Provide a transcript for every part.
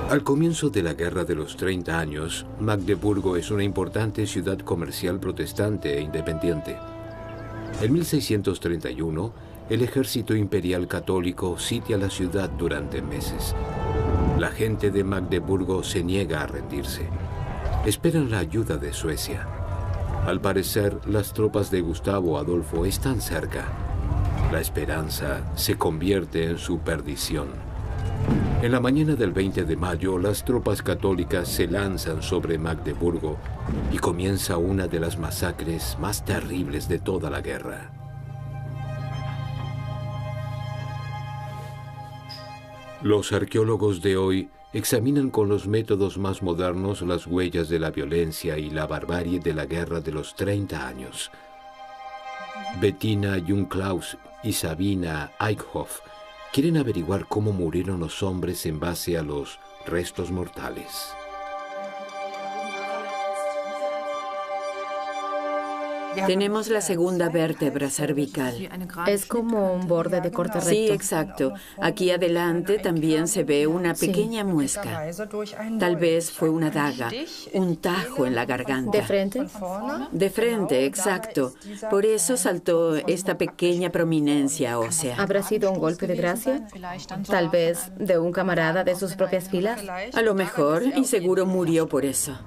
Al comienzo de la Guerra de los 30 años, Magdeburgo es una importante ciudad comercial protestante e independiente. En 1631, el ejército imperial católico sitia la ciudad durante meses. La gente de Magdeburgo se niega a rendirse. Esperan la ayuda de Suecia. Al parecer, las tropas de Gustavo Adolfo están cerca. La esperanza se convierte en su perdición. En la mañana del 20 de mayo, las tropas católicas se lanzan sobre Magdeburgo y comienza una de las masacres más terribles de toda la guerra. Los arqueólogos de hoy examinan con los métodos más modernos las huellas de la violencia y la barbarie de la Guerra de los 30 años. Bettina Jungklaus y Sabina Eichhoff quieren averiguar cómo murieron los hombres en base a los restos mortales. Tenemos la segunda vértebra cervical. Es como un borde de corte recto. Sí, exacto. Aquí adelante también se ve una pequeña muesca. Tal vez fue una daga, un tajo en la garganta. ¿De frente? De frente, exacto. Por eso saltó esta pequeña prominencia ósea. ¿Habrá sido un golpe de gracia? Tal vez de un camarada de sus propias filas. A lo mejor, y seguro murió por eso.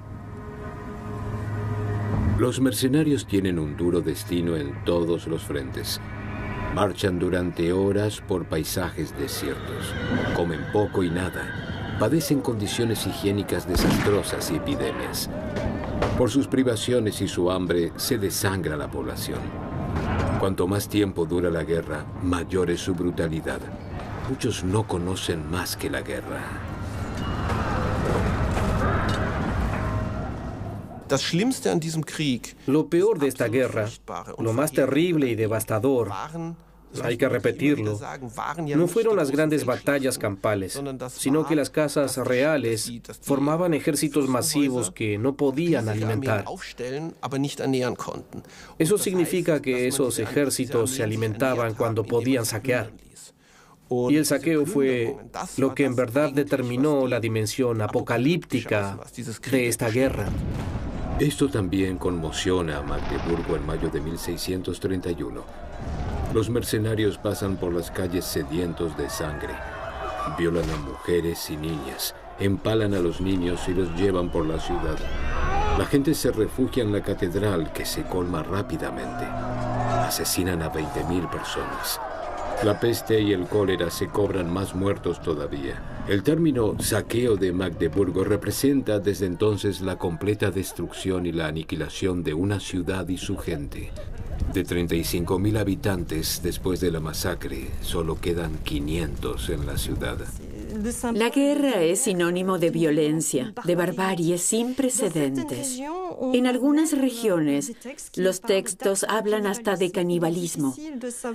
Los mercenarios tienen un duro destino en todos los frentes. Marchan durante horas por paisajes desiertos. Comen poco y nada. Padecen condiciones higiénicas desastrosas y epidemias. Por sus privaciones y su hambre, se desangra la población. Cuanto más tiempo dura la guerra, mayor es su brutalidad. Muchos no conocen más que la guerra. Lo peor de esta guerra, lo más terrible y devastador, hay que repetirlo, no fueron las grandes batallas campales, sino que las casas reales formaban ejércitos masivos que no podían alimentar. Eso significa que esos ejércitos se alimentaban cuando podían saquear. Y el saqueo fue lo que en verdad determinó la dimensión apocalíptica de esta guerra. Esto también conmociona a Magdeburgo en mayo de 1631. Los mercenarios pasan por las calles sedientos de sangre. Violan a mujeres y niñas, empalan a los niños y los llevan por la ciudad. La gente se refugia en la catedral, que se colma rápidamente. Asesinan a 20.000 personas. La peste y el cólera se cobran más muertos todavía. El término saqueo de Magdeburgo representa desde entonces la completa destrucción y la aniquilación de una ciudad y su gente. De 35.000 habitantes después de la masacre, solo quedan 500 en la ciudad. La guerra es sinónimo de violencia, de barbarie sin precedentes. En algunas regiones, los textos hablan hasta de canibalismo.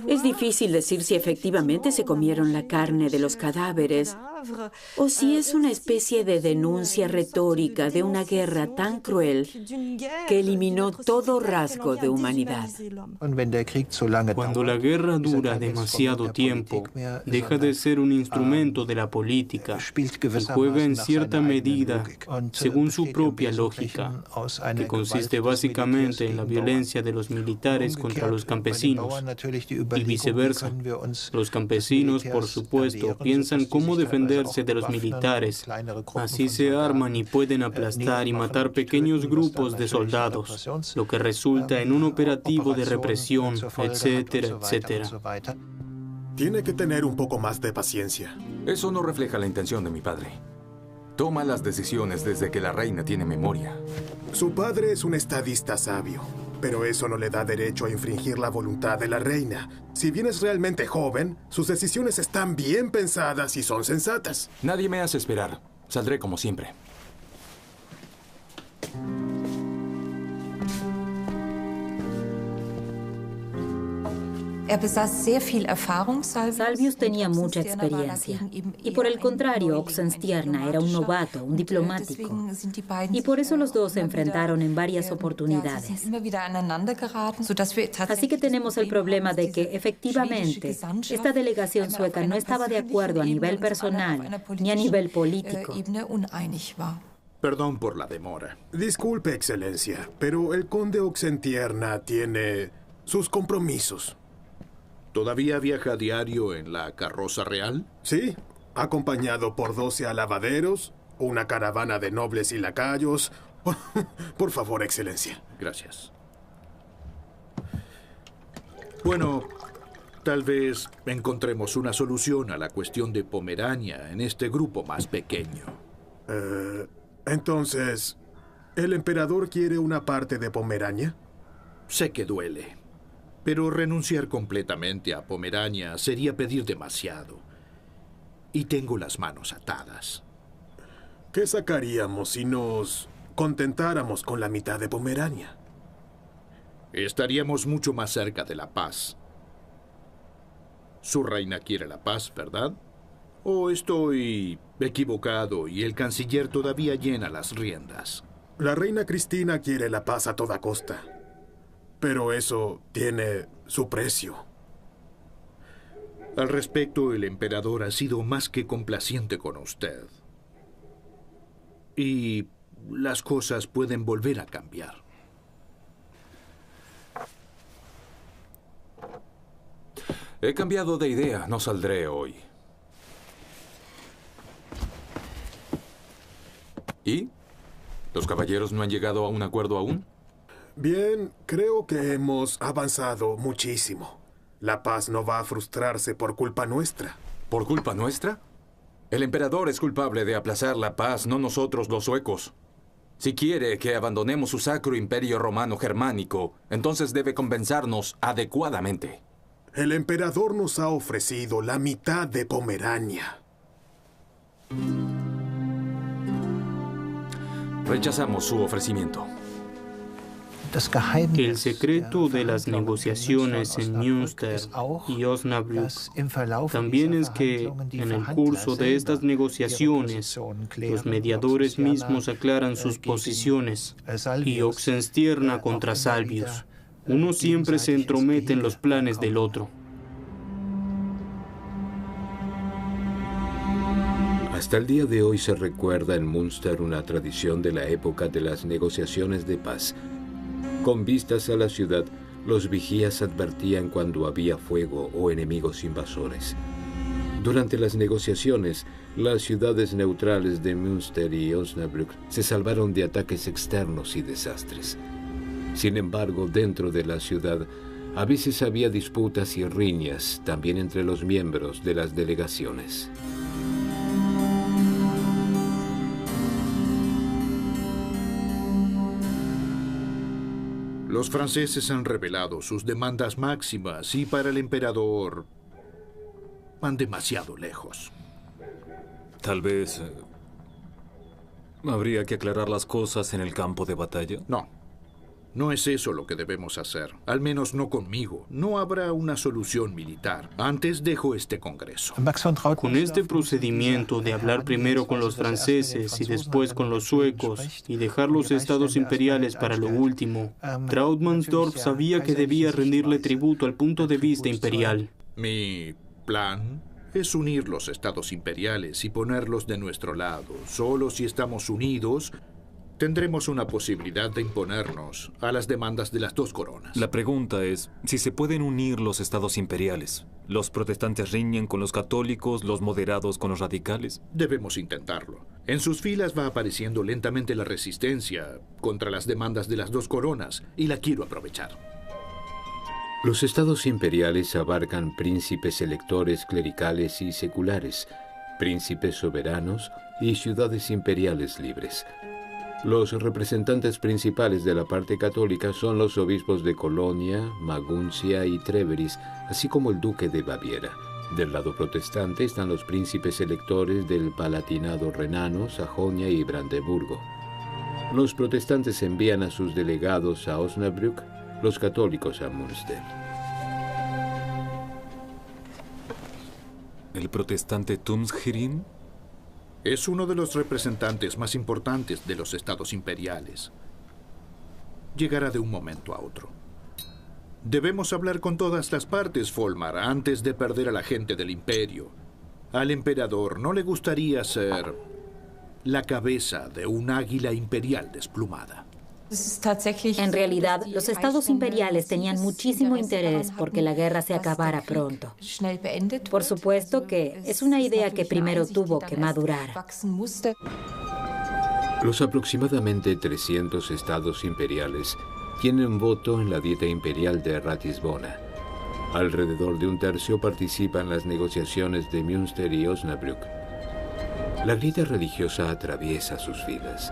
Es difícil decir si efectivamente se comieron la carne de los cadáveres o si es una especie de denuncia retórica de una guerra tan cruel que eliminó todo rasgo de humanidad. Cuando la guerra dura demasiado tiempo, deja de ser un instrumento de la política y juega en cierta medida según su propia lógica, que consiste básicamente en la violencia de los militares contra los campesinos y viceversa. Los campesinos, por supuesto, piensan cómo defenderse de los militares. Así se arman y pueden aplastar y matar pequeños grupos de soldados, lo que resulta en un operativo de represión, etcétera, etcétera. Tiene que tener un poco más de paciencia. Eso no refleja la intención de mi padre. Toma las decisiones desde que la reina tiene memoria. Su padre es un estadista sabio, pero eso no le da derecho a infringir la voluntad de la reina. Si bien es realmente joven, sus decisiones están bien pensadas y son sensatas. Nadie me hace esperar. Saldré como siempre. Salvius tenía mucha experiencia y por el contrario, Oxenstierna era un novato, un diplomático. Y por eso los dos se enfrentaron en varias oportunidades. Así que tenemos el problema de que efectivamente esta delegación sueca no estaba de acuerdo a nivel personal ni a nivel político. Perdón por la demora. Disculpe, Excelencia, pero el conde Oxenstierna tiene sus compromisos. ¿Todavía viaja a diario en la carroza real? Sí, acompañado por 12 alabaderos, una caravana de nobles y lacayos. Por favor, Excelencia. Gracias. Bueno, tal vez encontremos una solución a la cuestión de Pomerania en este grupo más pequeño. Entonces, ¿el emperador quiere una parte de Pomerania? Sé que duele, pero renunciar completamente a Pomerania sería pedir demasiado. Y tengo las manos atadas. ¿Qué sacaríamos si nos contentáramos con la mitad de Pomerania? Estaríamos mucho más cerca de la paz. Su reina quiere la paz, ¿verdad? ¿O estoy equivocado y el canciller todavía llena las riendas? La reina Cristina quiere la paz a toda costa. Pero eso tiene su precio. Al respecto, el emperador ha sido más que complaciente con usted. Y las cosas pueden volver a cambiar. He cambiado de idea, no saldré hoy. ¿Y? ¿Los caballeros no han llegado a un acuerdo aún? Bien, creo que hemos avanzado muchísimo. La paz no va a frustrarse por culpa nuestra. ¿Por culpa nuestra? El emperador es culpable de aplazar la paz, no nosotros los suecos. Si quiere que abandonemos su sacro imperio romano germánico, entonces debe compensarnos adecuadamente. El emperador nos ha ofrecido la mitad de Pomerania. Rechazamos su ofrecimiento. El secreto de las negociaciones en Münster y Osnabrück también es que, en el curso de estas negociaciones, los mediadores mismos aclaran sus posiciones, y Oxenstierna contra Salvius. Uno siempre se entromete en los planes del otro. Hasta el día de hoy se recuerda en Münster una tradición de la época de las negociaciones de paz. Con vistas a la ciudad, los vigías advertían cuando había fuego o enemigos invasores. Durante las negociaciones, las ciudades neutrales de Münster y Osnabrück se salvaron de ataques externos y desastres. Sin embargo, dentro de la ciudad, a veces había disputas y riñas, también entre los miembros de las delegaciones. Los franceses han revelado sus demandas máximas y para el emperador van demasiado lejos. Tal vez habría que aclarar las cosas en el campo de batalla. No es eso lo que debemos hacer. Al menos no conmigo. No habrá una solución militar. Antes dejo este Congreso. Con este procedimiento de hablar primero con los franceses y después con los suecos y dejar los estados imperiales para lo último, Trautmannsdorf sabía que debía rendirle tributo al punto de vista imperial. Mi plan es unir los estados imperiales y ponerlos de nuestro lado. Solo si estamos unidos, tendremos una posibilidad de imponernos a las demandas de las dos coronas. La pregunta es si se pueden unir los estados imperiales. ¿Los protestantes riñen con los católicos, los moderados con los radicales? Debemos intentarlo. En sus filas va apareciendo lentamente la resistencia contra las demandas de las dos coronas, y la quiero aprovechar. Los estados imperiales abarcan príncipes electores clericales y seculares, príncipes soberanos y ciudades imperiales libres. Los representantes principales de la parte católica son los obispos de Colonia, Maguncia y Treveris, así como el duque de Baviera. Del lado protestante están los príncipes electores del Palatinado renano, Sajonia y Brandeburgo. Los protestantes envían a sus delegados a Osnabrück, los católicos a Münster. ¿El protestante Tumsgirin? Es uno de los representantes más importantes de los estados imperiales. Llegará de un momento a otro. Debemos hablar con todas las partes, Volmar, antes de perder a la gente del imperio. Al emperador no le gustaría ser la cabeza de un águila imperial desplumada. En realidad, los estados imperiales tenían muchísimo interés porque la guerra se acabara pronto. Por supuesto que es una idea que primero tuvo que madurar. Los aproximadamente 300 estados imperiales tienen voto en la Dieta Imperial de Ratisbona. Alrededor de un tercio participa en las negociaciones de Münster y Osnabrück. La grieta religiosa atraviesa sus filas.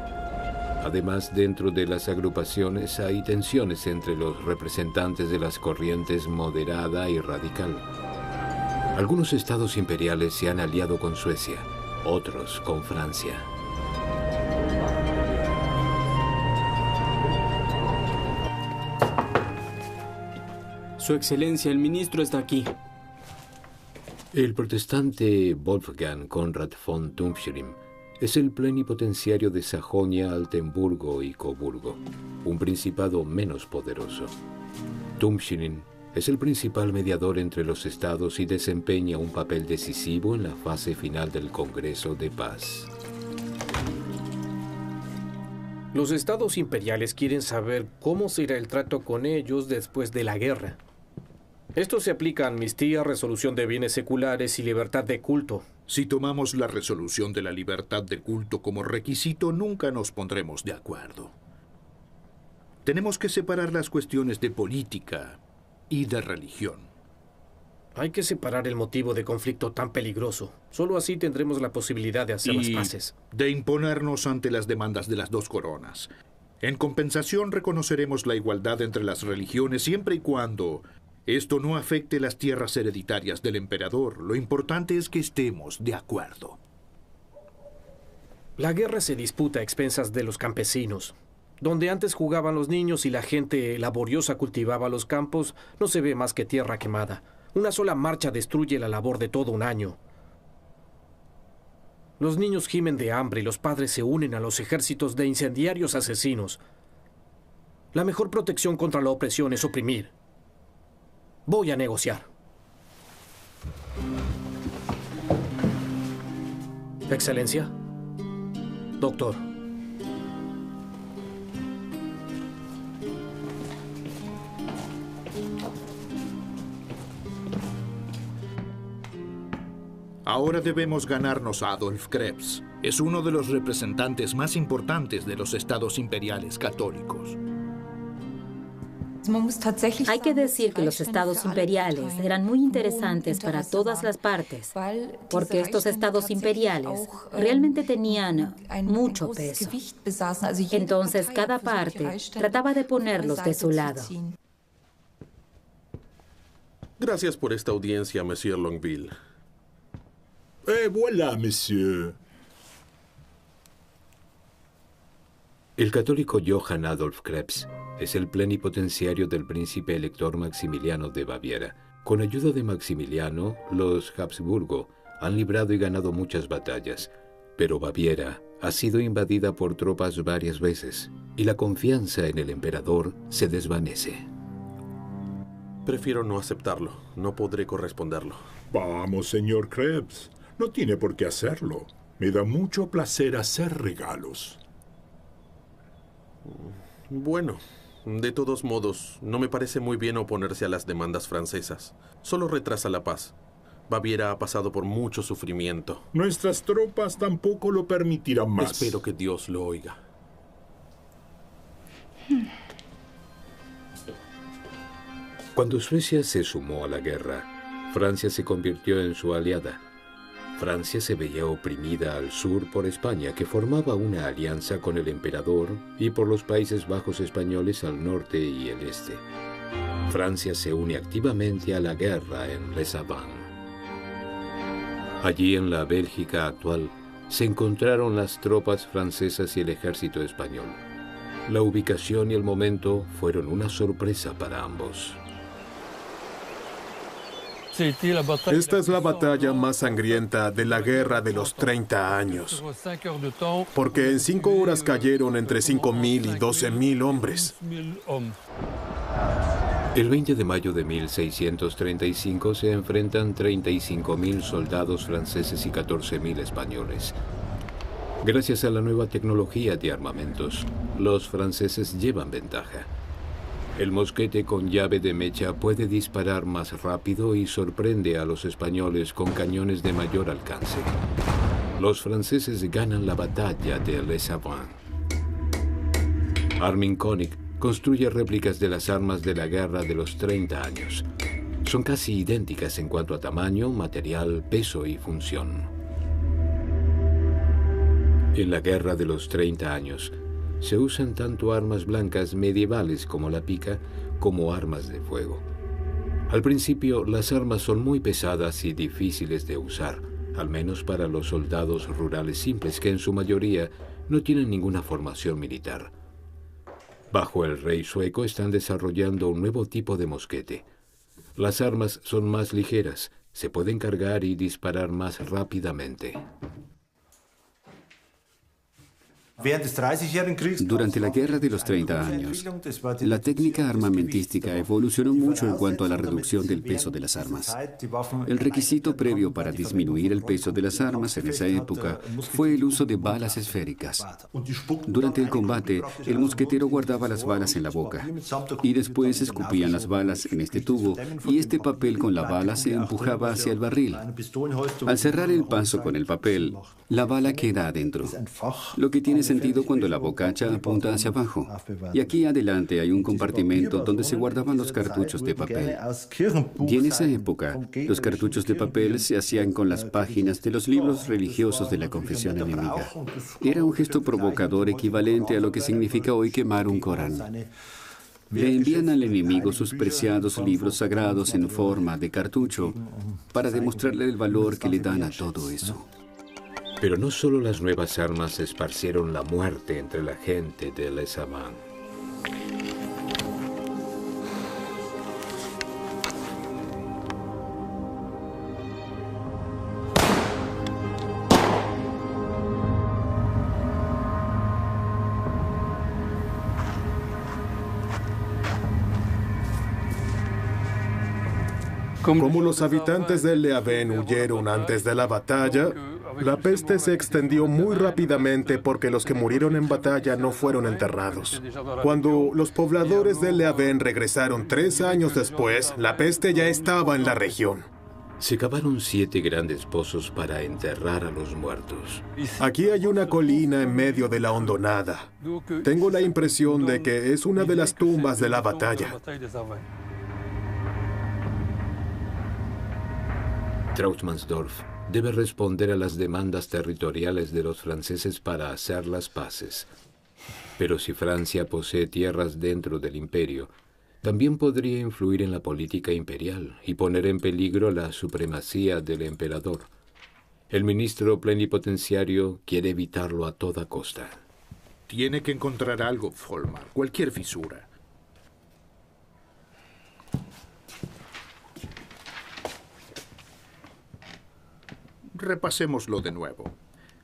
Además, dentro de las agrupaciones hay tensiones entre los representantes de las corrientes moderada y radical. Algunos estados imperiales se han aliado con Suecia, otros con Francia. Su Excelencia, el ministro está aquí. El protestante Wolfgang Conrad von Tumschirim es el plenipotenciario de Sajonia, Altenburgo y Coburgo, un principado menos poderoso. Tumschirim es el principal mediador entre los estados y desempeña un papel decisivo en la fase final del Congreso de Paz. Los estados imperiales quieren saber cómo será el trato con ellos después de la guerra. Esto se aplica a amnistía, resolución de bienes seculares y libertad de culto. Si tomamos la resolución de la libertad de culto como requisito, nunca nos pondremos de acuerdo. Tenemos que separar las cuestiones de política y de religión. Hay que separar el motivo de conflicto tan peligroso. Solo así tendremos la posibilidad de hacer las paces. De imponernos ante las demandas de las dos coronas. En compensación, reconoceremos la igualdad entre las religiones siempre y cuando esto no afecte las tierras hereditarias del emperador. Lo importante es que estemos de acuerdo. La guerra se disputa a expensas de los campesinos. Donde antes jugaban los niños y la gente laboriosa cultivaba los campos, no se ve más que tierra quemada. Una sola marcha destruye la labor de todo un año. Los niños gimen de hambre y los padres se unen a los ejércitos de incendiarios asesinos. La mejor protección contra la opresión es oprimir. Voy a negociar. Excelencia. Doctor. Ahora debemos ganarnos a Adolf Krebs. Es uno de los representantes más importantes de los estados imperiales católicos. Hay que decir que los estados imperiales eran muy interesantes para todas las partes, porque estos estados imperiales realmente tenían mucho peso. Entonces, cada parte trataba de ponerlos de su lado. Gracias por esta audiencia, Monsieur Longueville. Voilà, monsieur. El católico Johann Adolf Krebs es el plenipotenciario del príncipe elector Maximiliano de Baviera. Con ayuda de Maximiliano, los Habsburgo han librado y ganado muchas batallas, pero Baviera ha sido invadida por tropas varias veces y la confianza en el emperador se desvanece. Prefiero no aceptarlo. No podré corresponderlo. Vamos, señor Krebs. No tiene por qué hacerlo. Me da mucho placer hacer regalos. Bueno, de todos modos, no me parece muy bien oponerse a las demandas francesas. Solo retrasa la paz. Baviera ha pasado por mucho sufrimiento. Nuestras tropas tampoco lo permitirán más. Espero que Dios lo oiga. Cuando Suecia se sumó a la guerra, Francia se convirtió en su aliada. Francia se veía oprimida al sur por España, que formaba una alianza con el emperador, y por los Países Bajos españoles al norte y el este. Francia se une activamente a la guerra en Les Avants. Allí, en la Bélgica actual, se encontraron las tropas francesas y el ejército español. La ubicación y el momento fueron una sorpresa para ambos. Esta es la batalla más sangrienta de la Guerra de los 30 años, porque en 5 horas cayeron entre 5.000 y 12.000 hombres. El 20 de mayo de 1635 se enfrentan 35.000 soldados franceses y 14.000 españoles. Gracias a la nueva tecnología de armamentos, los franceses llevan ventaja. El mosquete con llave de mecha puede disparar más rápido y sorprende a los españoles con cañones de mayor alcance. Los franceses ganan la batalla de Les Avants. Armin König construye réplicas de las armas de la Guerra de los 30 años. Son casi idénticas en cuanto a tamaño, material, peso y función. En la Guerra de los 30 años, se usan tanto armas blancas medievales como la pica, como armas de fuego. Al principio, las armas son muy pesadas y difíciles de usar, al menos para los soldados rurales simples que en su mayoría no tienen ninguna formación militar. Bajo el rey sueco están desarrollando un nuevo tipo de mosquete. Las armas son más ligeras, se pueden cargar y disparar más rápidamente. Durante la Guerra de los 30 años, la técnica armamentística evolucionó mucho en cuanto a la reducción del peso de las armas. El requisito previo para disminuir el peso de las armas en esa época fue el uso de balas esféricas. Durante el combate, el mosquetero guardaba las balas en la boca y después escupían las balas en este tubo y este papel con la bala se empujaba hacia el barril. Al cerrar el paso con el papel, la bala queda adentro, lo que tiene sentido cuando la bocacha apunta hacia abajo. Y aquí adelante hay un compartimento donde se guardaban los cartuchos de papel. Y en esa época, los cartuchos de papel se hacían con las páginas de los libros religiosos de la confesión enemiga. Era un gesto provocador equivalente a lo que significa hoy quemar un Corán. Le envían al enemigo sus preciados libros sagrados en forma de cartucho para demostrarle el valor que le dan a todo eso. Pero no solo las nuevas armas esparcieron la muerte entre la gente de Les Avants. Como los habitantes de Le Havens huyeron antes de la batalla, la peste se extendió muy rápidamente porque los que murieron en batalla no fueron enterrados. Cuando los pobladores de Le Havens regresaron 3 años después, la peste ya estaba en la región. Se cavaron 7 grandes pozos para enterrar a los muertos. Aquí hay una colina en medio de la hondonada. Tengo la impresión de que es una de las tumbas de la batalla. Trautsmansdorf debe responder a las demandas territoriales de los franceses para hacer las paces. Pero si Francia posee tierras dentro del imperio, también podría influir en la política imperial y poner en peligro la supremacía del emperador. El ministro plenipotenciario quiere evitarlo a toda costa. Tiene que encontrar algo, Volmar, cualquier fisura. Repasémoslo de nuevo.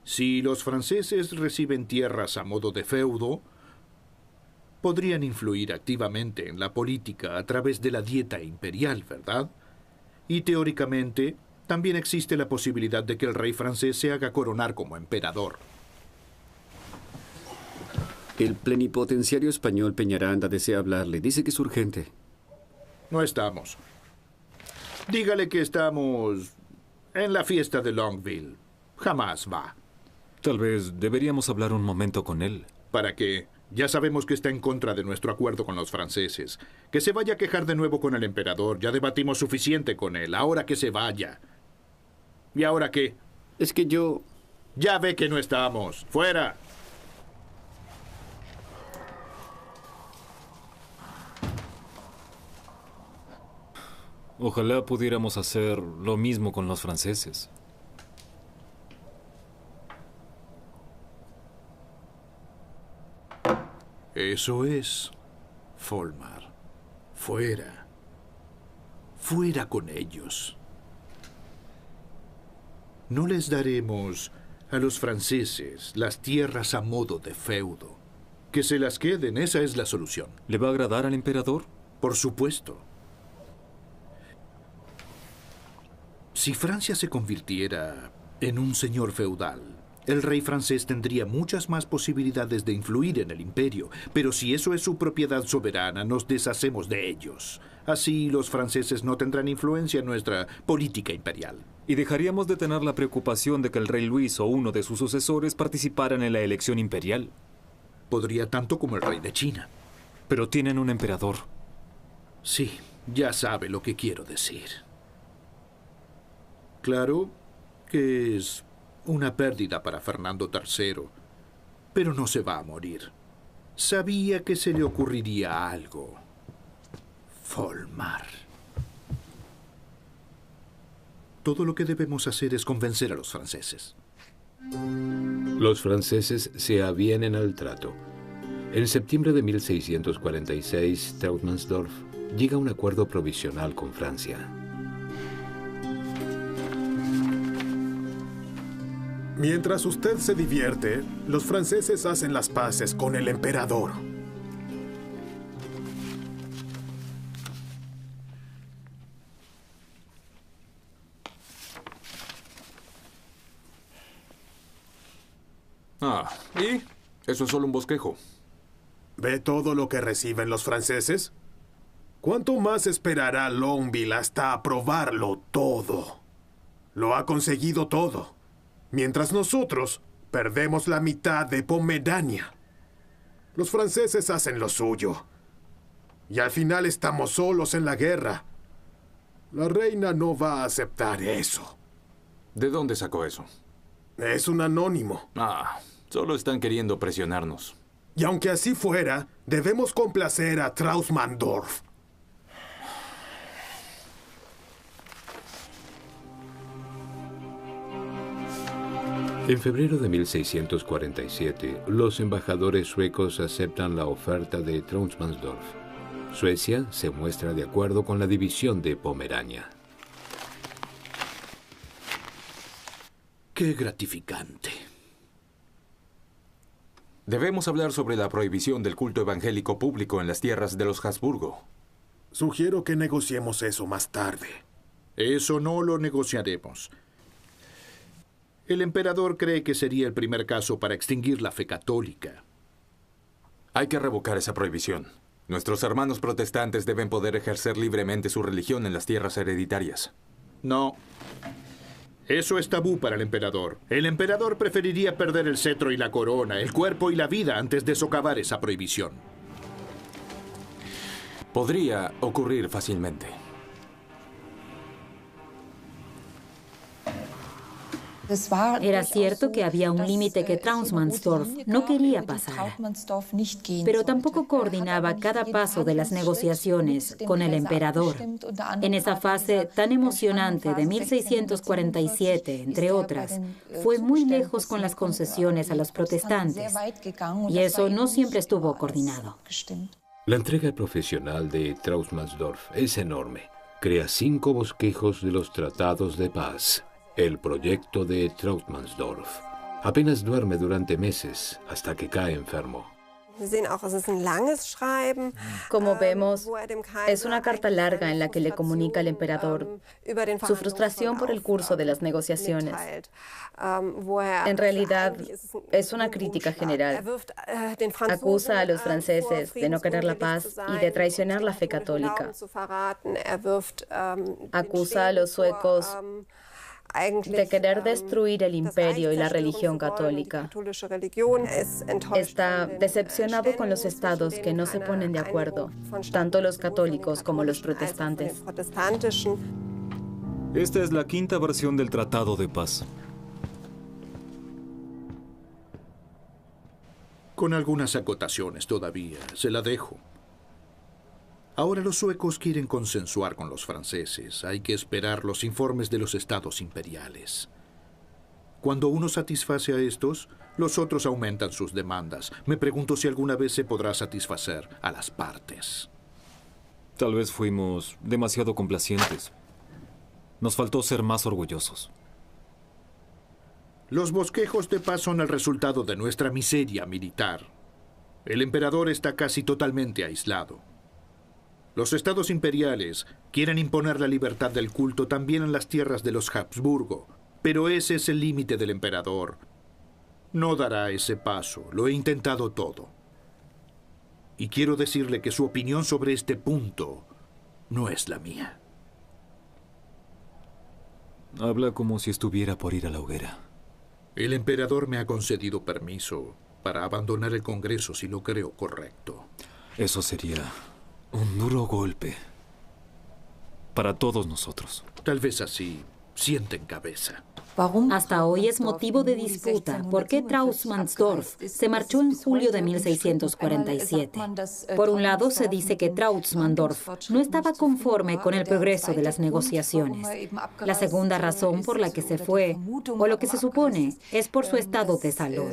Si los franceses reciben tierras a modo de feudo, podrían influir activamente en la política a través de la dieta imperial, ¿verdad? Y teóricamente, también existe la posibilidad de que el rey francés se haga coronar como emperador. El plenipotenciario español Peñaranda desea hablarle. Dice que es urgente. No estamos. Dígale que estamos en la fiesta de Longueville. Jamás va. Tal vez deberíamos hablar un momento con él. ¿Para qué? Ya sabemos que está en contra de nuestro acuerdo con los franceses. Que se vaya a quejar de nuevo con el emperador. Ya debatimos suficiente con él. Ahora que se vaya. ¿Y ahora qué? Es que yo... Ya ve que no estamos. ¡Fuera! Ojalá pudiéramos hacer lo mismo con los franceses. Eso es, Volmar. Fuera. Fuera con ellos. No les daremos a los franceses las tierras a modo de feudo. Que se las queden, esa es la solución. ¿Le va a agradar al emperador? Por supuesto. Si Francia se convirtiera en un señor feudal, el rey francés tendría muchas más posibilidades de influir en el imperio. Pero si eso es su propiedad soberana, nos deshacemos de ellos. Así los franceses no tendrán influencia en nuestra política imperial. ¿Y dejaríamos de tener la preocupación de que el rey Luis o uno de sus sucesores participaran en la elección imperial? Podría tanto como el rey de China. Pero tienen un emperador. Sí, ya sabe lo que quiero decir. Claro que es una pérdida para Fernando III, pero no se va a morir. Sabía que se le ocurriría algo. Volmar. Todo lo que debemos hacer es convencer a los franceses. Los franceses se avienen al trato. En septiembre de 1646, Trautsmansdorf llega a un acuerdo provisional con Francia. Mientras usted se divierte, los franceses hacen las paces con el emperador. ¿Y? Eso es solo un bosquejo. ¿Ve todo lo que reciben los franceses? ¿Cuánto más esperará Longueville hasta aprobarlo todo? Lo ha conseguido todo. Mientras nosotros perdemos la mitad de Pomerania. Los franceses hacen lo suyo. Y al final estamos solos en la guerra. La reina no va a aceptar eso. ¿De dónde sacó eso? Es un anónimo. Solo están queriendo presionarnos. Y aunque así fuera, debemos complacer a Trautsmansdorf. En febrero de 1647, los embajadores suecos aceptan la oferta de Trautsmansdorf. Suecia se muestra de acuerdo con la división de Pomerania. ¡Qué gratificante! Debemos hablar sobre la prohibición del culto evangélico público en las tierras de los Habsburgo. Sugiero que negociemos eso más tarde. Eso no lo negociaremos. El emperador cree que sería el primer caso para extinguir la fe católica. Hay que revocar esa prohibición. Nuestros hermanos protestantes deben poder ejercer libremente su religión en las tierras hereditarias. No. Eso es tabú para el emperador. El emperador preferiría perder el cetro y la corona, el cuerpo y la vida antes de socavar esa prohibición. Podría ocurrir fácilmente. Era cierto que había un límite que Trautsmansdorf no quería pasar, pero tampoco coordinaba cada paso de las negociaciones con el emperador. En esa fase tan emocionante de 1647, entre otras, fue muy lejos con las concesiones a los protestantes, y eso no siempre estuvo coordinado. La entrega profesional de Trautsmansdorf es enorme. Crea 5 bosquejos de los tratados de paz. El proyecto de Trautsmansdorf. Apenas duerme durante meses hasta que cae enfermo. Como vemos, es una carta larga en la que le comunica al emperador su frustración por el curso de las negociaciones. En realidad, es una crítica general. Acusa a los franceses de no querer la paz y de traicionar la fe católica. Acusa a los suecos de querer destruir el imperio y la religión católica. Está decepcionado con los estados que no se ponen de acuerdo, tanto los católicos como los protestantes. Esta es la 5ª versión del Tratado de Paz. Con algunas acotaciones todavía, se la dejo. Ahora los suecos quieren consensuar con los franceses. Hay que esperar los informes de los estados imperiales. Cuando uno satisface a estos, los otros aumentan sus demandas. Me pregunto si alguna vez se podrá satisfacer a las partes. Tal vez fuimos demasiado complacientes. Nos faltó ser más orgullosos. Los bosquejos de paz son el resultado de nuestra miseria militar. El emperador está casi totalmente aislado. Los estados imperiales quieren imponer la libertad del culto también en las tierras de los Habsburgo, pero ese es el límite del emperador. No dará ese paso, lo he intentado todo. Y quiero decirle que su opinión sobre este punto no es la mía. Habla como si estuviera por ir a la hoguera. El emperador me ha concedido permiso para abandonar el Congreso si lo creo correcto. Eso sería un duro golpe para todos nosotros. Tal vez así sienten cabeza. Hasta hoy es motivo de disputa por qué Trautsmansdorf se marchó en julio de 1647. Por un lado, se dice que Trautsmansdorf no estaba conforme con el progreso de las negociaciones. La segunda razón por la que se fue, o lo que se supone, es por su estado de salud.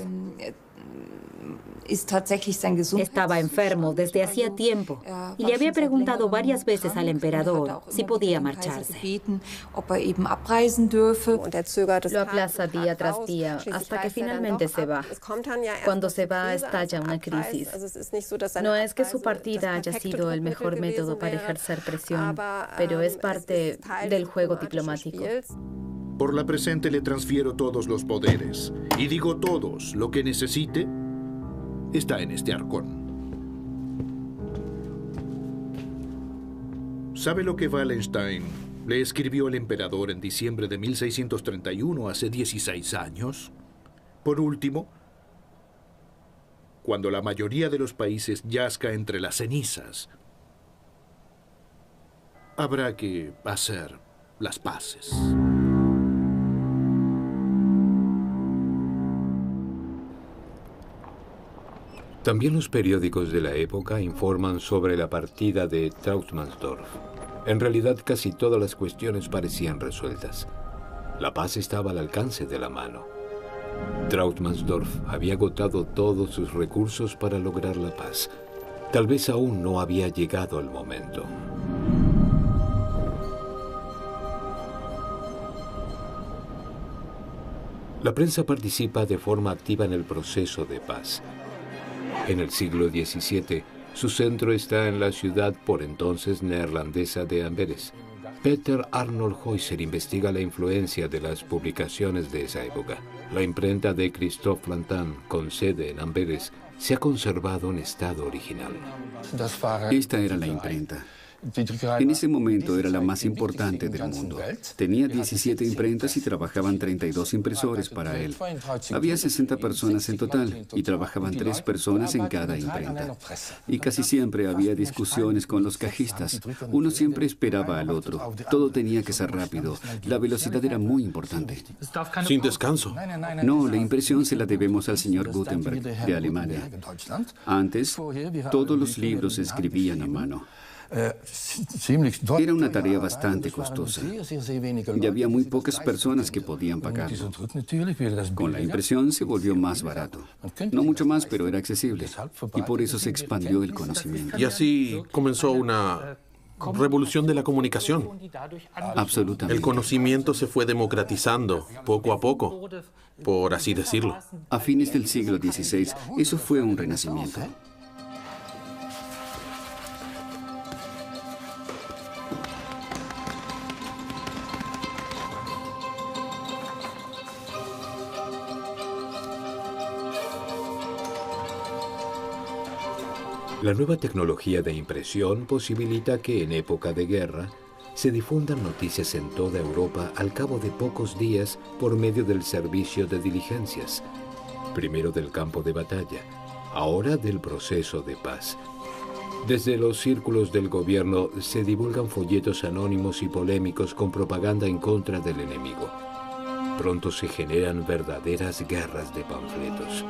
Estaba enfermo desde hacía tiempo y le había preguntado varias veces al emperador si podía marcharse. Lo aplaza día tras día hasta que finalmente se va. Cuando se va, estalla una crisis. No es que su partida haya sido el mejor método para ejercer presión, pero es parte del juego diplomático. Por la presente le transfiero todos los poderes. Y digo todos, lo que necesite está en este arcón. ¿Sabe lo que Wallenstein le escribió al emperador en diciembre de 1631, hace 16 años? Por último, cuando la mayoría de los países yazca entre las cenizas, habrá que hacer las paces. También los periódicos de la época informan sobre la partida de Trautsmansdorf. En realidad, casi todas las cuestiones parecían resueltas. La paz estaba al alcance de la mano. Trautsmansdorf había agotado todos sus recursos para lograr la paz. Tal vez aún no había llegado el momento. La prensa participa de forma activa en el proceso de paz. En el siglo XVII, su centro está en la ciudad por entonces neerlandesa de Amberes. Peter Arnold Heuser investiga la influencia de las publicaciones de esa época. La imprenta de Christophe Lantin, con sede en Amberes, se ha conservado en estado original. Esta era la imprenta. En ese momento era la más importante del mundo. Tenía 17 imprentas y trabajaban 32 impresores para él. Había 60 personas en total y trabajaban 3 personas en cada imprenta. Y casi siempre había discusiones con los cajistas. Uno siempre esperaba al otro. Todo tenía que ser rápido. La velocidad era muy importante. Sin descanso. No, la impresión se la debemos al señor Gutenberg, de Alemania. Antes, todos los libros se escribían a mano. Era una tarea bastante costosa y había muy pocas personas que podían pagarlo. Con la impresión se volvió más barato. No mucho más, pero era accesible. Y por eso se expandió el conocimiento. Y así comenzó una revolución de la comunicación. Absolutamente. El conocimiento se fue democratizando poco a poco, por así decirlo. A fines del siglo XVI, eso fue un renacimiento. La nueva tecnología de impresión posibilita que en época de guerra se difundan noticias en toda Europa al cabo de pocos días por medio del servicio de diligencias, primero del campo de batalla, ahora del proceso de paz. Desde los círculos del gobierno se divulgan folletos anónimos y polémicos con propaganda en contra del enemigo. Pronto se generan verdaderas guerras de panfletos.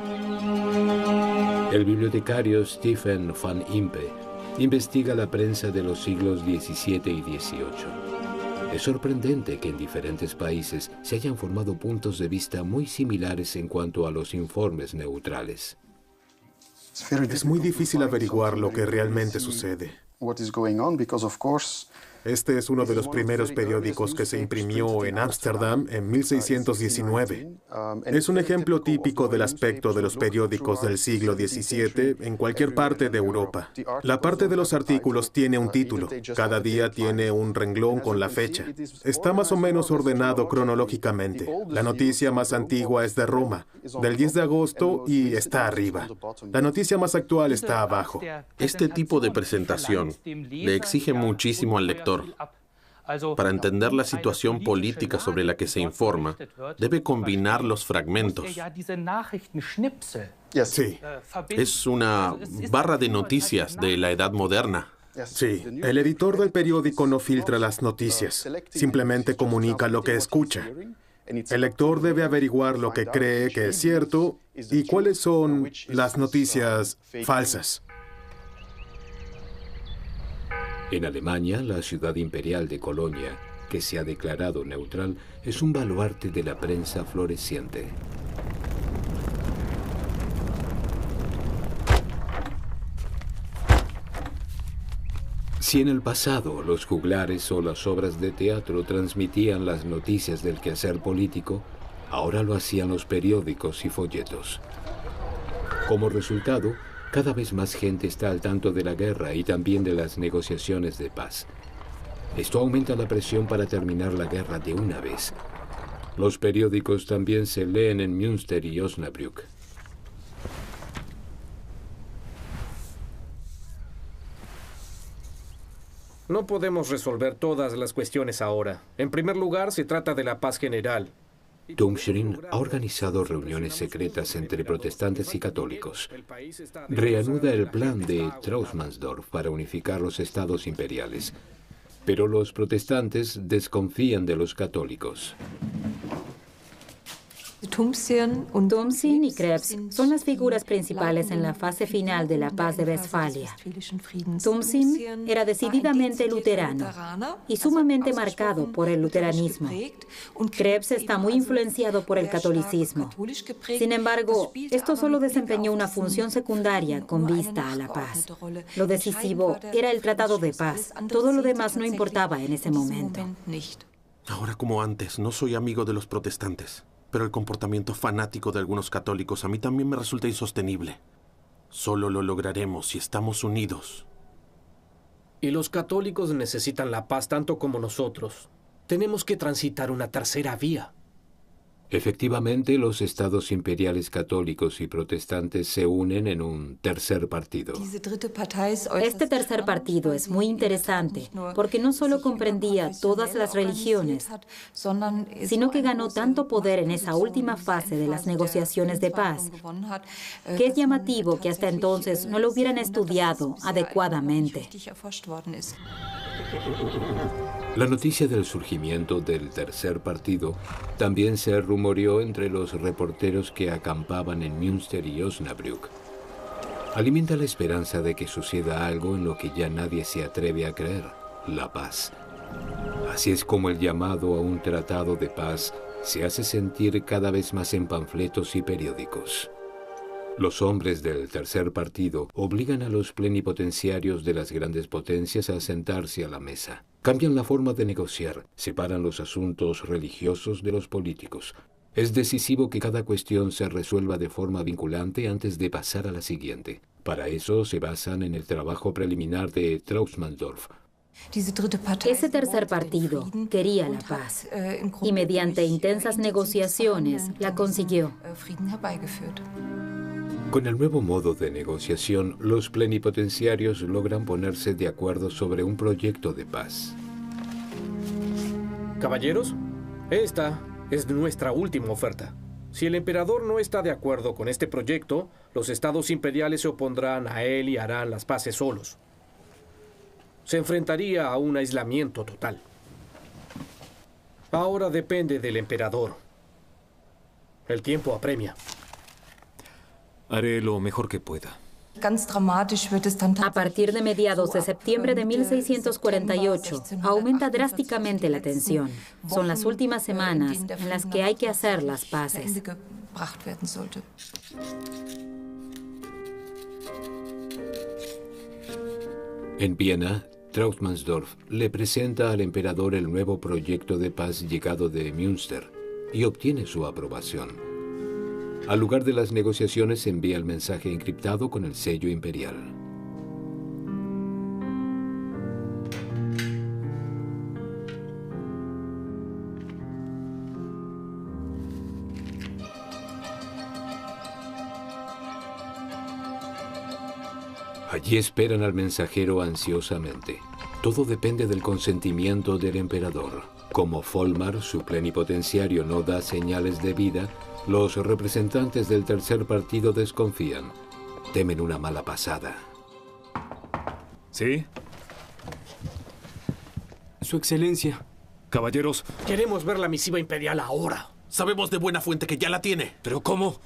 El bibliotecario Stephen van Impe investiga la prensa de los siglos XVII y XVIII. Es sorprendente que en diferentes países se hayan formado puntos de vista muy similares en cuanto a los informes neutrales. Es muy difícil averiguar lo que realmente sucede. Este es uno de los primeros periódicos que se imprimió en Ámsterdam en 1619. Es un ejemplo típico del aspecto de los periódicos del siglo XVII en cualquier parte de Europa. La parte de los artículos tiene un título. Cada día tiene un renglón con la fecha. Está más o menos ordenado cronológicamente. La noticia más antigua es de Roma, del 10 de agosto, y está arriba. La noticia más actual está abajo. Este tipo de presentación le exige muchísimo al lector. Para entender la situación política sobre la que se informa, debe combinar los fragmentos. Sí. Es una barra de noticias de la edad moderna. Sí, el editor del periódico no filtra las noticias, simplemente comunica lo que escucha. El lector debe averiguar lo que cree que es cierto y cuáles son las noticias falsas. En Alemania, la ciudad imperial de Colonia, que se ha declarado neutral, es un baluarte de la prensa floreciente. Si en el pasado los juglares o las obras de teatro transmitían las noticias del quehacer político, ahora lo hacían los periódicos y folletos. Como resultado, cada vez más gente está al tanto de la guerra y también de las negociaciones de paz. Esto aumenta la presión para terminar la guerra de una vez. Los periódicos también se leen en Münster y Osnabrück. No podemos resolver todas las cuestiones ahora. En primer lugar, se trata de la paz general. Tungsrin ha organizado reuniones secretas entre protestantes y católicos. Reanuda el plan de Traunsmansdorf para unificar los estados imperiales, pero los protestantes desconfían de los católicos. Tumsin y Krebs son las figuras principales en la fase final de la paz de Westfalia. Tumsin era decididamente luterano y sumamente marcado por el luteranismo. Krebs está muy influenciado por el catolicismo. Sin embargo, esto solo desempeñó una función secundaria con vista a la paz. Lo decisivo era el tratado de paz. Todo lo demás no importaba en ese momento. Ahora como antes, no soy amigo de los protestantes. Pero el comportamiento fanático de algunos católicos a mí también me resulta insostenible. Solo lo lograremos si estamos unidos. Y los católicos necesitan la paz tanto como nosotros. Tenemos que transitar una tercera vía. Efectivamente, los estados imperiales católicos y protestantes se unen en un tercer partido. Este tercer partido es muy interesante porque no solo comprendía todas las religiones, sino que ganó tanto poder en esa última fase de las negociaciones de paz, que es llamativo que hasta entonces no lo hubieran estudiado adecuadamente. La noticia del surgimiento del tercer partido también se rumoreó entre los reporteros que acampaban en Münster y Osnabrück. Alimenta la esperanza de que suceda algo en lo que ya nadie se atreve a creer: la paz. Así es como el llamado a un tratado de paz se hace sentir cada vez más en panfletos y periódicos. Los hombres del tercer partido obligan a los plenipotenciarios de las grandes potencias a sentarse a la mesa. Cambian la forma de negociar, separan los asuntos religiosos de los políticos. Es decisivo que cada cuestión se resuelva de forma vinculante antes de pasar a la siguiente. Para eso se basan en el trabajo preliminar de Traunsmansdorf. Ese tercer partido quería la paz y mediante intensas negociaciones la consiguió. Con el nuevo modo de negociación, los plenipotenciarios logran ponerse de acuerdo sobre un proyecto de paz. Caballeros, esta es nuestra última oferta. Si el emperador no está de acuerdo con este proyecto, los estados imperiales se opondrán a él y harán las paces solos. Se enfrentaría a un aislamiento total. Ahora depende del emperador. El tiempo apremia. Haré lo mejor que pueda. A partir de mediados de septiembre de 1648, aumenta drásticamente la tensión. Son las últimas semanas en las que hay que hacer las paces. En Viena, Trautmannsdorf le presenta al emperador el nuevo proyecto de paz llegado de Münster y obtiene su aprobación. Al lugar de las negociaciones envía el mensaje encriptado con el sello imperial. Allí esperan al mensajero ansiosamente. Todo depende del consentimiento del emperador. Como Volmar, su plenipotenciario, no da señales de vida, los representantes del tercer partido desconfían. Temen una mala pasada. ¿Sí? Su Excelencia. Caballeros. Queremos ver la misiva imperial ahora. Sabemos de buena fuente que ya la tiene. ¿Pero cómo?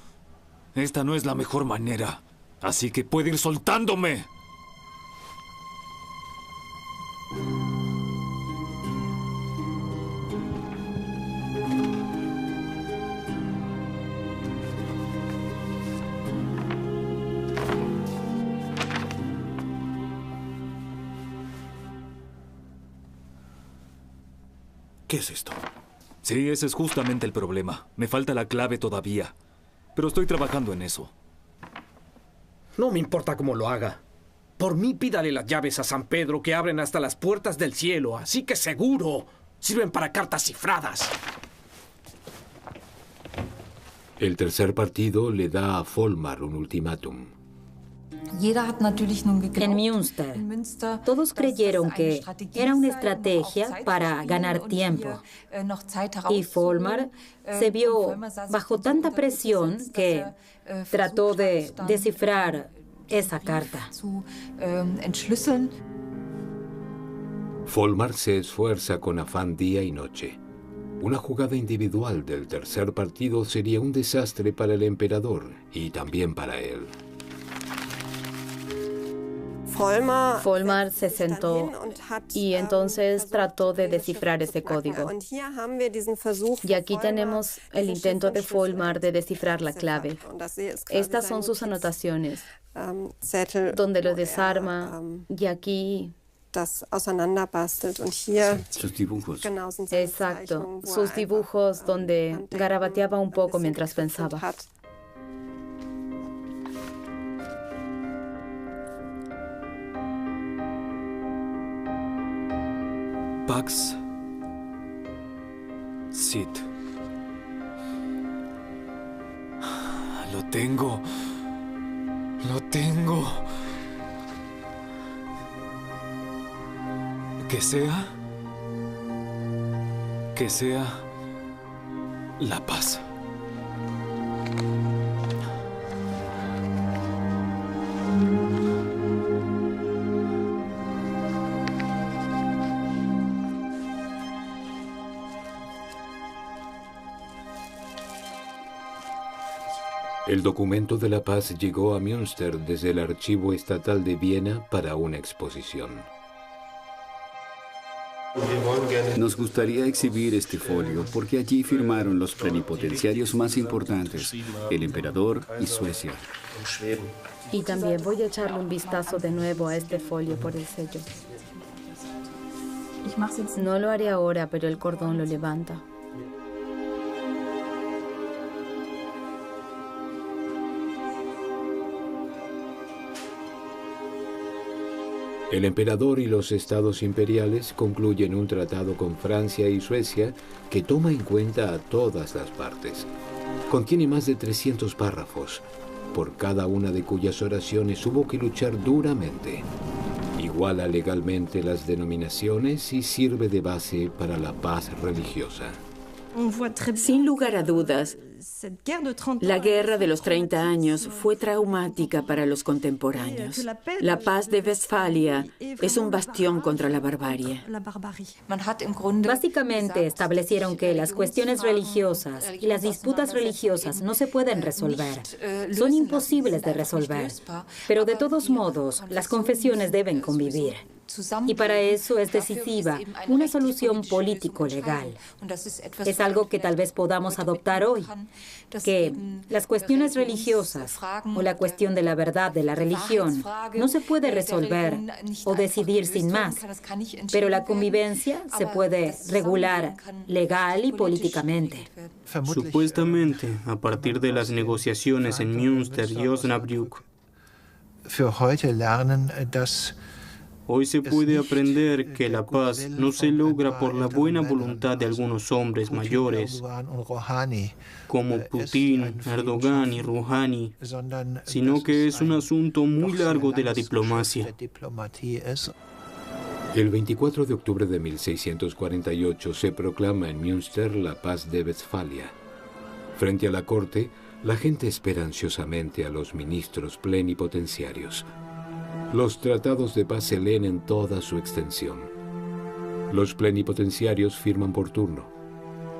Esta no es la mejor manera. Así que puede ir soltándome. ¿Qué es esto? Sí, ese es justamente el problema. Me falta la clave todavía. Pero estoy trabajando en eso. No me importa cómo lo haga. Por mí pídale las llaves a San Pedro que abren hasta las puertas del cielo, así que seguro sirven para cartas cifradas. El tercer partido le da a Volmar un ultimátum. En Münster, todos creyeron que era una estrategia para ganar tiempo. Y Volmar se vio bajo tanta presión que trató de descifrar esa carta. Volmar se esfuerza con afán día y noche. Una jugada individual del tercer partido sería un desastre para el emperador y también para él. Volmar se sentó y entonces trató de descifrar ese código. Y aquí tenemos el intento de Volmar de descifrar la clave. Estas son sus anotaciones, donde lo desarma, y aquí sus dibujos. Exacto, sus dibujos donde garabateaba un poco mientras pensaba. Pax Sit. Lo tengo. Lo tengo. Que sea la paz. El documento de la paz llegó a Münster desde el Archivo Estatal de Viena para una exposición. Nos gustaría exhibir este folio porque allí firmaron los plenipotenciarios más importantes, el emperador y Suecia. Y también voy a echarle un vistazo de nuevo a este folio por el sello. No lo haré ahora, pero el cordón lo levanta. El emperador y los estados imperiales concluyen un tratado con Francia y Suecia que toma en cuenta a todas las partes. Contiene más de 300 párrafos, por cada una de cuyas oraciones hubo que luchar duramente. Iguala legalmente las denominaciones y sirve de base para la paz religiosa. Sin lugar a dudas, la Guerra de los 30 años fue traumática para los contemporáneos. La paz de Westfalia es un bastión contra la barbarie. Básicamente establecieron que las cuestiones religiosas y las disputas religiosas no se pueden resolver. Son imposibles de resolver. Pero de todos modos, las confesiones deben convivir. Y para eso es decisiva una solución político-legal. Es algo que tal vez podamos adoptar hoy, que las cuestiones religiosas o la cuestión de la verdad de la religión no se puede resolver o decidir sin más, pero la convivencia se puede regular legal y políticamente. Supuestamente, a partir de las negociaciones en Münster y Osnabrück, hoy se puede aprender que la paz no se logra por la buena voluntad de algunos hombres mayores, como Putin, Erdogan y Rouhani, sino que es un asunto muy largo de la diplomacia. El 24 de octubre de 1648 se proclama en Münster la paz de Westfalia. Frente a la corte, la gente espera ansiosamente a los ministros plenipotenciarios. Los tratados de paz se leen en toda su extensión. Los plenipotenciarios firman por turno.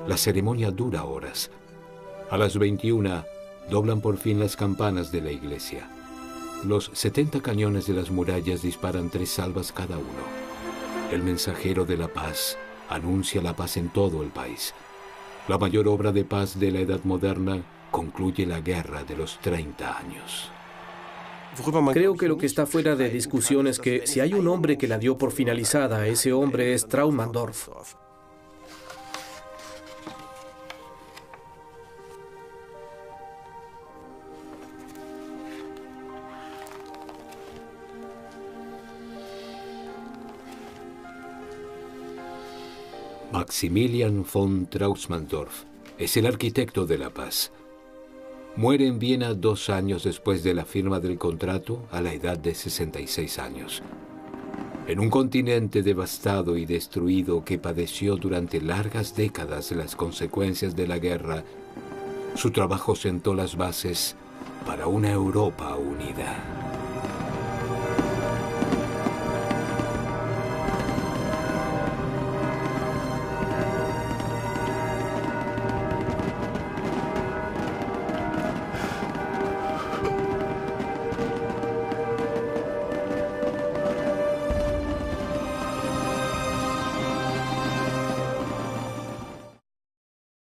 La ceremonia dura horas. A las 21 doblan por fin las campanas de la iglesia. Los 70 cañones de las murallas disparan 3 salvas cada uno. El mensajero de la paz anuncia la paz en todo el país. La mayor obra de paz de la Edad Moderna concluye la Guerra de los 30 años. Creo que lo que está fuera de discusión es que si hay un hombre que la dio por finalizada, ese hombre es Traumanndorf. Maximilian von Traumanndorf es el arquitecto de la paz. Muere en Viena 2 años después de la firma del contrato, a la edad de 66 años. En un continente devastado y destruido que padeció durante largas décadas las consecuencias de la guerra, su trabajo sentó las bases para una Europa unida.